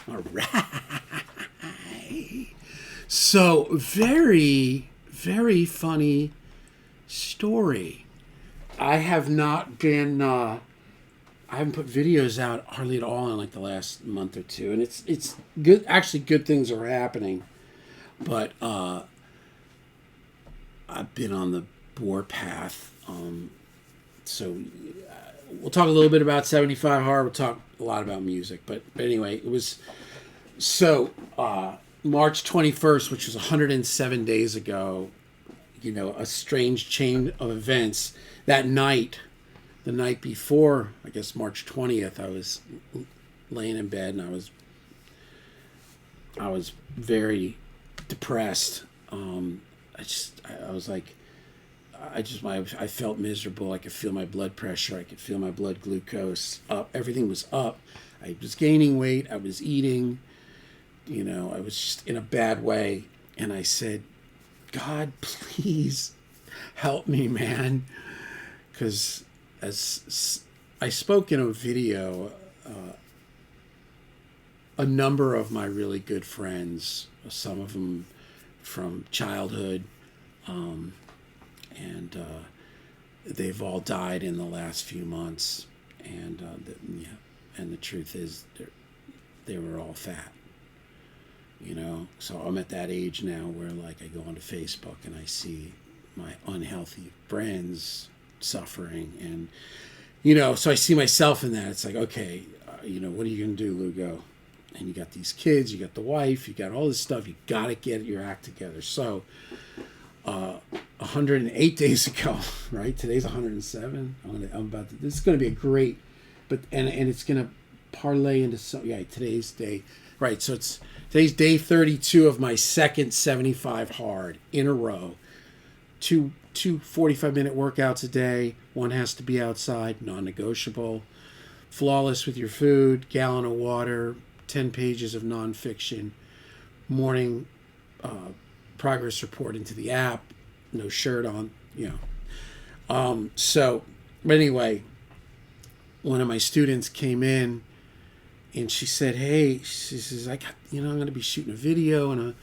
All right. So, very, very funny story. I have not been. I haven't put videos out hardly at all in like the last month or two, and it's good. Actually, good things are happening, but I've been on the warpath. So we'll talk a little bit about 75 Hard. We'll talk a lot about music, but anyway, it was so March 21st, which was 107 days ago. You know, a strange chain of events. That night, the night before, I guess March 20th, I was laying in bed and I was very depressed. I was like, I felt miserable. I could feel my blood pressure. I could feel my blood glucose up. Everything was up. I was gaining weight. I was eating. You know, I was just in a bad way. And I said, God, please help me, man. Because as I spoke in a video, a number of my really good friends, some of them from childhood, and they've all died in the last few months. And the truth is, they were all fat. You know, so I'm at that age now where like I go onto Facebook and I see my unhealthy friends suffering, and you know, so I see myself in that. It's like, okay, you know, what are you gonna do, Lugo? And you got these kids, you got the wife, you got all this stuff. You got to get your act together. So 108 days ago, right? Today's 107. This is going to be a great, and it's going to parlay into some. Yeah, today's day, right? So today's day 32 of my second 75 hard in a row. Two 45-minute workouts a day. One has to be outside, non-negotiable. Flawless with your food, gallon of water, 10 pages of nonfiction, morning progress report into the app, no shirt on, you know. But anyway, one of my students came in and she said, hey, she says, I'm going to be shooting a video and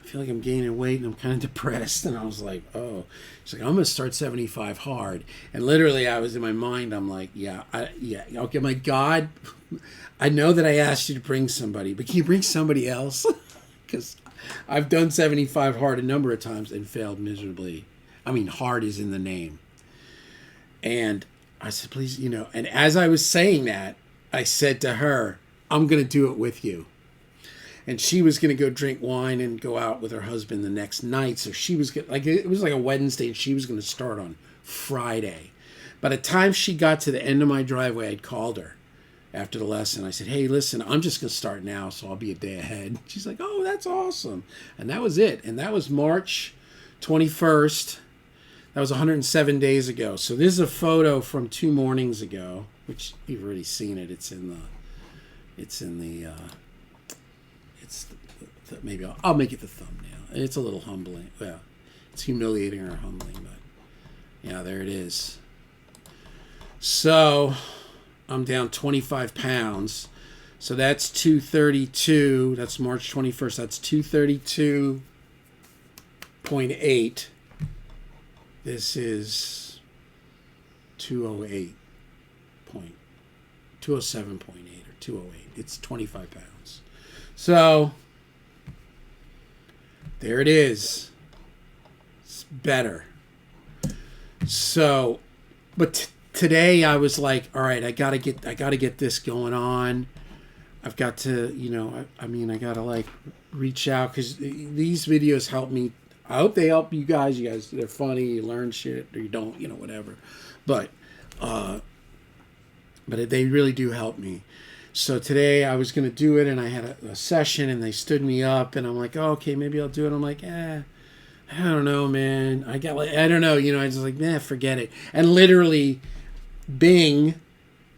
I feel like I'm gaining weight and I'm kind of depressed. And I was like, oh, she's like, I'm going to start 75 hard. And literally I was in my mind, I'm like, okay, my God, I know that I asked you to bring somebody, but can you bring somebody else? Because I've done 75 hard a number of times and failed miserably. I mean, hard is in the name. And I said, please, you know, and as I was saying that, I said to her, I'm going to do it with you. And she was going to go drink wine and go out with her husband the next night. So she was like, it was like a Wednesday and she was going to start on Friday. By the time she got to the end of my driveway, I'd called her after the lesson. I said, hey, listen, I'm just going to start now, so I'll be a day ahead. She's like, oh, that's awesome. And that was it. And that was March 21st. That was 107 days ago. So this is a photo from 2 mornings ago, which you've already seen it. Maybe I'll make it the thumbnail. It's a little humbling. Well, it's humiliating or humbling, but yeah, there it is. So I'm down 25 pounds. So that's 232. That's March 21st. That's 232.8. This is 207.8 or 208. It's 25 pounds. So there it is. It's better. So, but today I was like, all right, I gotta get this going on. I've got to, you know, I got to like reach out because these videos help me. I hope they help you guys. You guys, they're funny. You learn shit or you don't, you know, whatever. But they really do help me. So today I was going to do it and I had a session and they stood me up and I'm like, oh, okay, maybe I'll do it. I'm like, I don't know, man. I don't know. You know, I was like, forget it. And literally Bing,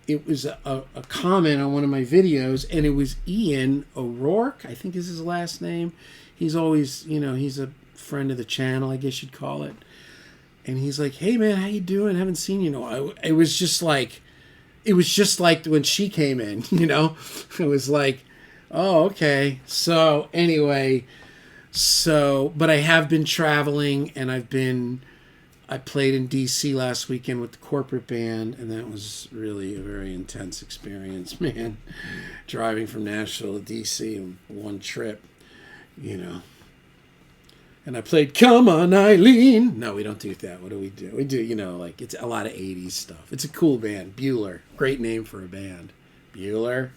it was a comment on one of my videos and it was Ian O'Rourke. I think is his last name. He's always, you know, he's a friend of the channel, I guess you'd call it. And he's like, hey man, how you doing? Haven't seen you. It was just like when she came in, you know, it was like, Oh, okay. So anyway, but I have been traveling, and I played in DC last weekend with the corporate band, and that was really a very intense experience, man. Driving from Nashville to DC in one trip, you know. And I played Come On Eileen. No, we don't do that. What do? We do, like it's a lot of 80s stuff. It's a cool band. Bueller. Great name for a band. Bueller.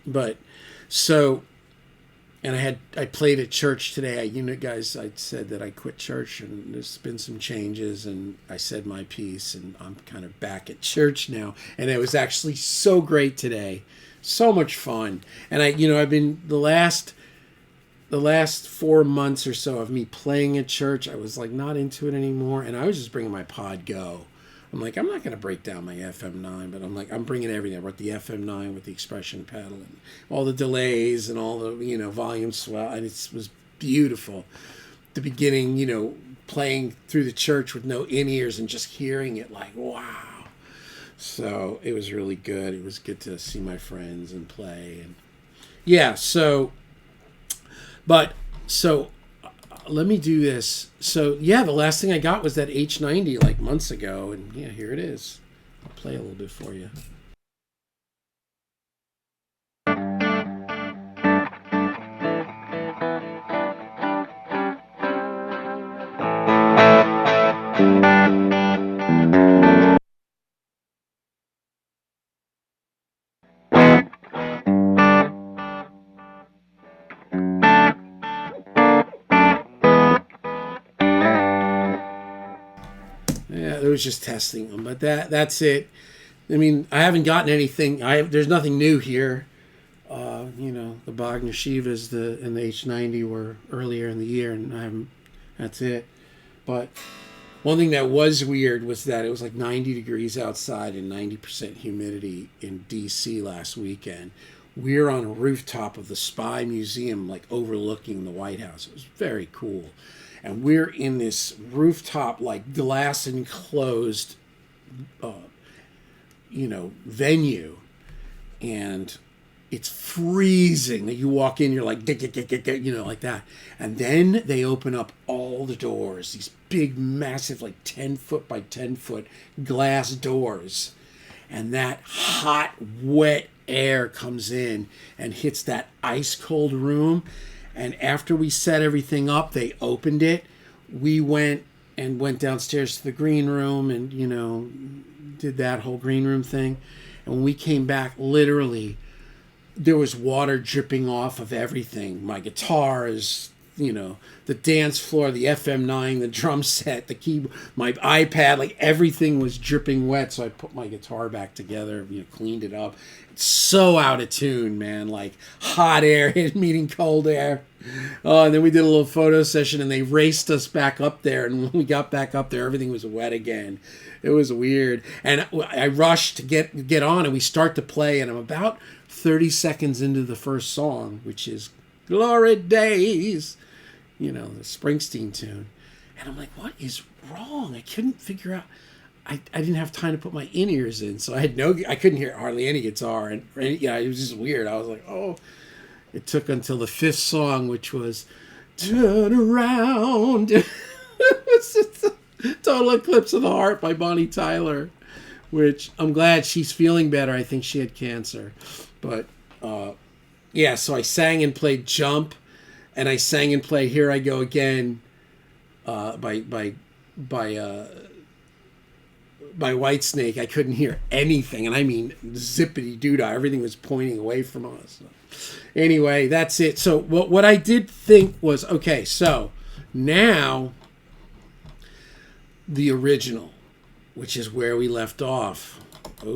But so, and I played at church today. I said that I quit church, and there's been some changes, and I said my piece, and I'm kind of back at church now. And it was actually so great today. So much fun. And I've been the last 4 months or so of me playing at church, I was like not into it anymore, and I was just bringing my Pod Go. I'm like, I'm not going to break down my FM9, but I'm bringing everything. I brought the FM9 with the expression pedal and all the delays and all the, volume swell, and it was beautiful. The beginning, playing through the church with no in-ears and just hearing it like, wow. So it was really good. It was good to see my friends and play. And yeah, let me do this. So yeah, the last thing I got was that H90 like months ago, and yeah, here it is. I'll play a little bit for you. Yeah, it was just testing them, but that's it. I mean, I haven't gotten anything. There's nothing new here. The Wagner Shivas and the H90 were earlier in the year, and that's it. But one thing that was weird was that it was like 90 degrees outside and 90% humidity in DC last weekend. We were on a rooftop of the Spy Museum, like overlooking the White House. It was very cool. And we're in this rooftop, like glass enclosed, venue. And it's freezing. You walk in, you're like, like that. And then they open up all the doors, these big, massive, like 10 foot by 10 foot glass doors. And that hot, wet air comes in and hits that ice cold room. And after we set everything up, they opened it. We went downstairs to the green room and, did that whole green room thing. And when we came back, literally, there was water dripping off of everything. My guitars, the dance floor, the FM9, the drum set, the keyboard, my iPad, like everything was dripping wet. So I put my guitar back together, cleaned it up. It's so out of tune, man. Like hot air meeting cold air. And then we did a little photo session, and they raced us back up there. And when we got back up there, everything was wet again. It was weird. And I rushed to get on, and we start to play, and I'm about 30 seconds into the first song, which is Glory Days, the Springsteen tune. And I'm like, what is wrong? I couldn't figure out. I didn't have time to put my in-ears in, so I couldn't hear hardly any guitar. And it was just weird. I was like, oh. It took until the fifth song, which was Turn Around. It's just a Total Eclipse of the Heart by Bonnie Tyler, which I'm glad she's feeling better. I think she had cancer. But, so I sang and played Jump, and I sang and played Here I Go Again by Whitesnake. I couldn't hear anything, and I mean zippity doodah. Everything was pointing away from us. Anyway, that's it. So what I did think was, okay, so now the original, which is where we left off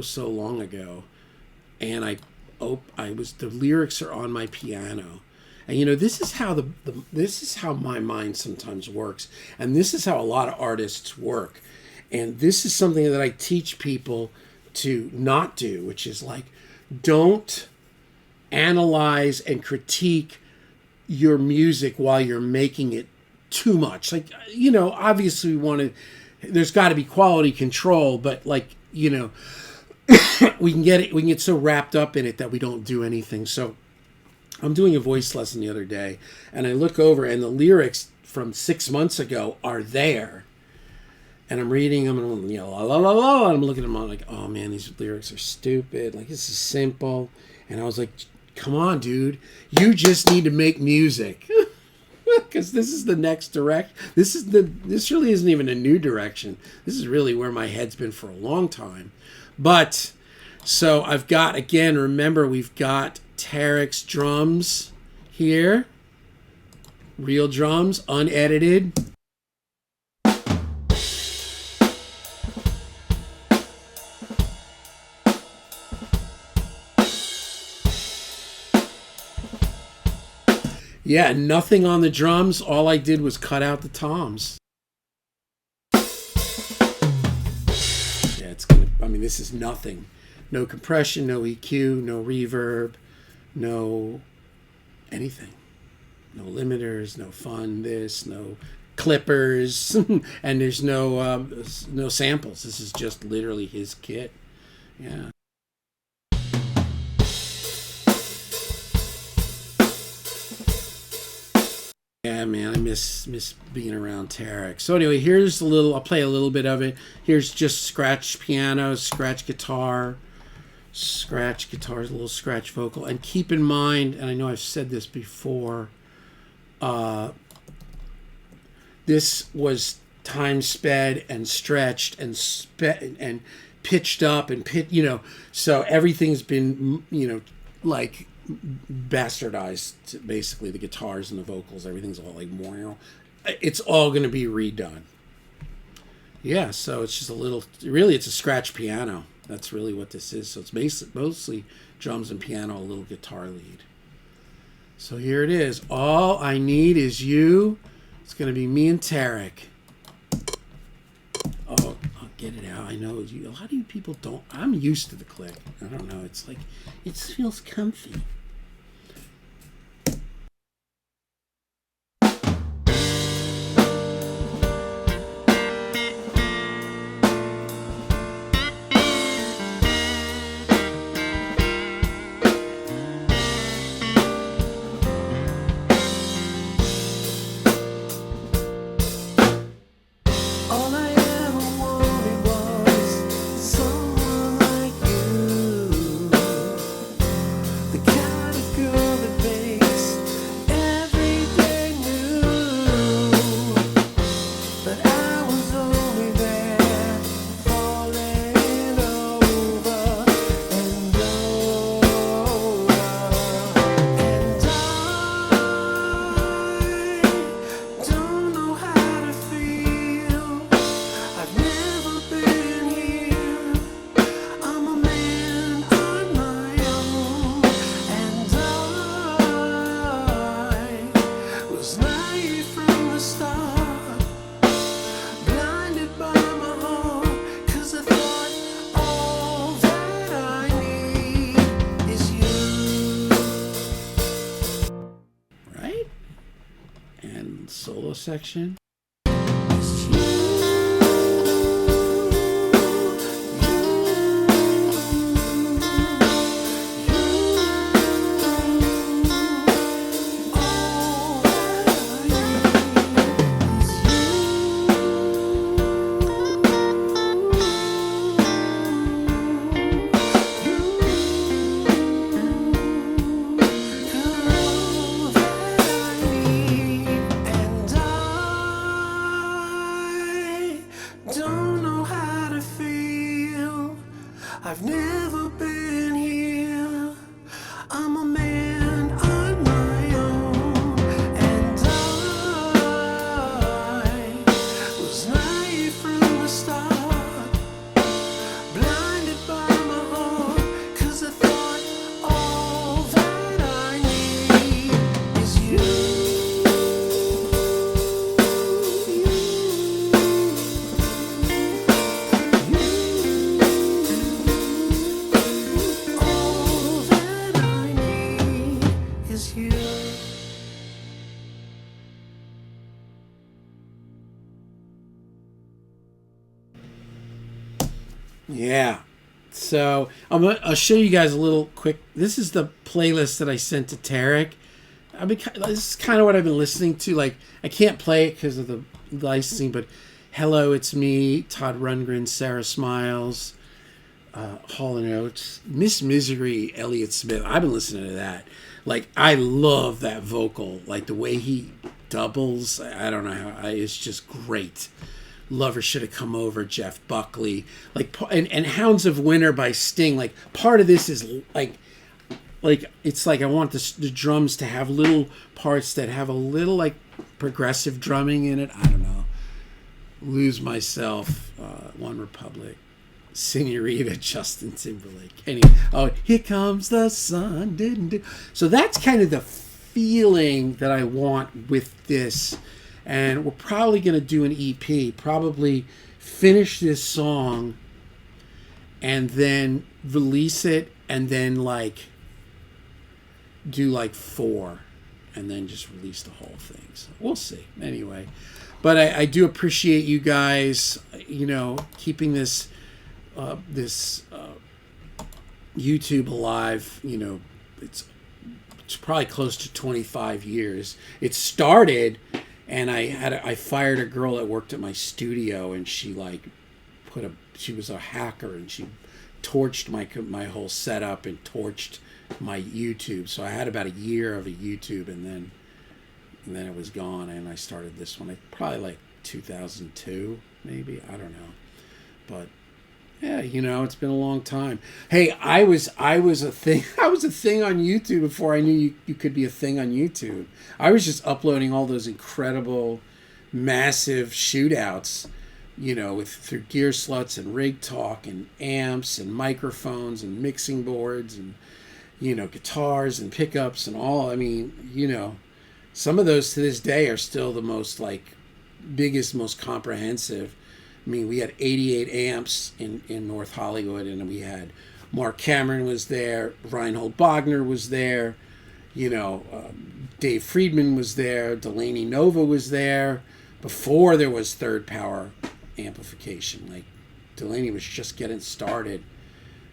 so long ago, and the lyrics are on my piano. And this is how this is how my mind sometimes works, and this is how a lot of artists work. And this is something that I teach people to not do, which is like, don't analyze and critique your music while you're making it too much. Like, obviously we want to, there's got to be quality control, but like, we can get so wrapped up in it that we don't do anything. So I'm doing a voice lesson the other day, and I look over, and the lyrics from 6 months ago are there. And I'm reading them, and I'm, la la la la. And I'm looking at them, I'm like, oh man, these lyrics are stupid. Like, this is simple. And I was like, come on, dude, you just need to make music, because this is the next direction. This really isn't even a new direction. This is really where my head's been for a long time. But so I've got, again, remember, we've got Tarek's drums here, real drums, unedited. Yeah, nothing on the drums. All I did was cut out the toms. Yeah, it's gonna, I mean, this is nothing. No compression, no EQ, no reverb, no anything. No limiters, no fun, no clippers, and there's no samples. This is just literally his kit. Yeah. Yeah, man, I miss being around Tarek. So anyway, here's a little. I'll play a little bit of it. Here's just scratch piano, scratch guitar, a little scratch vocal. And keep in mind, and I know I've said this before, this was time sped and stretched and and pitched up and so everything's been like bastardized. Basically, the guitars and the vocals, everything's all like more. It's all going to be redone. Yeah, so it's just a little. Really, it's a scratch piano. That's really what this is. So it's mostly drums and piano, a little guitar lead. So here it is. All I Need Is You. It's going to be me and Tarek. Oh, I'll get it out. I know a lot of you people don't. I'm used to the click. I don't know. It's like, it feels comfy. Solo section. I've never been here. I'm a man on my own, and I was naive from the start, blinded by my heart, 'cause I thought all that I need is you. Yeah, So I'll show you guys a little quick. This is the playlist that I sent to Tarek. This is kind of what I've been listening to. Like, I can't play it because of the licensing, but Hello, It's Me, Todd Rundgren, Sarah Smiles, Hall & Oates, Miss Misery, Elliott Smith. I've been listening to that. Like, I love that vocal. Like, the way he doubles, I don't know how, it's just great. Lover Should Have Come Over, Jeff Buckley. Like, and Hounds of Winter by Sting. Like, part of this is like it's like I want the drums to have little parts that have a little like progressive drumming in it. I don't know. Lose Myself, One Republic, Senorita, Justin Timberlake. Here Comes the Sun. So that's kind of the feeling that I want with this. And we're probably going to do an EP, probably finish this song and then release it and then like do like 4 and then just release the whole thing. So we'll see. Anyway, but I do appreciate you guys, keeping this YouTube alive. It's probably close to 25 years. It started, and I fired a girl that worked at my studio, and she she was a hacker, and she torched my whole setup and torched my YouTube. So I had about a year of a YouTube, and then it was gone, and I started this one probably like 2002 maybe, I don't know, but yeah, it's been a long time. Hey, I was a thing on YouTube before I knew you could be a thing on YouTube. I was just uploading all those incredible massive shootouts, through Gear Sluts and Rig Talk and amps and microphones and mixing boards and guitars and pickups and all. I mean, some of those to this day are still the most biggest, most comprehensive. I mean, we had 88 amps in North Hollywood, and we had Mark Cameron was there, Reinhold Bogner was there, Dave Friedman was there, Delaney Nova was there, before there was third power amplification. Like, Delaney was just getting started,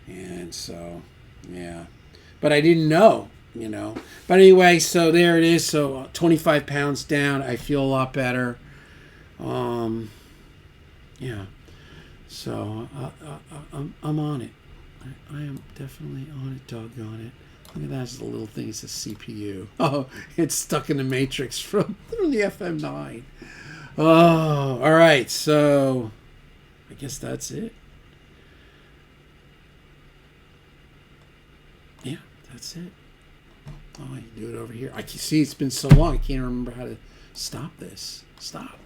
and so, yeah. But I didn't know, But anyway, so there it is. So 25 pounds down. I feel a lot better. Yeah. So I'm on it. I am definitely on it. Doggone it. Look at that. That's the little thing. It's a CPU. Oh, it's stuck in the matrix from the FM9. Oh, all right. So I guess that's it. Yeah. That's it. Oh, I can do it over here. I can see it's been so long. I can't remember how to stop this. Stop.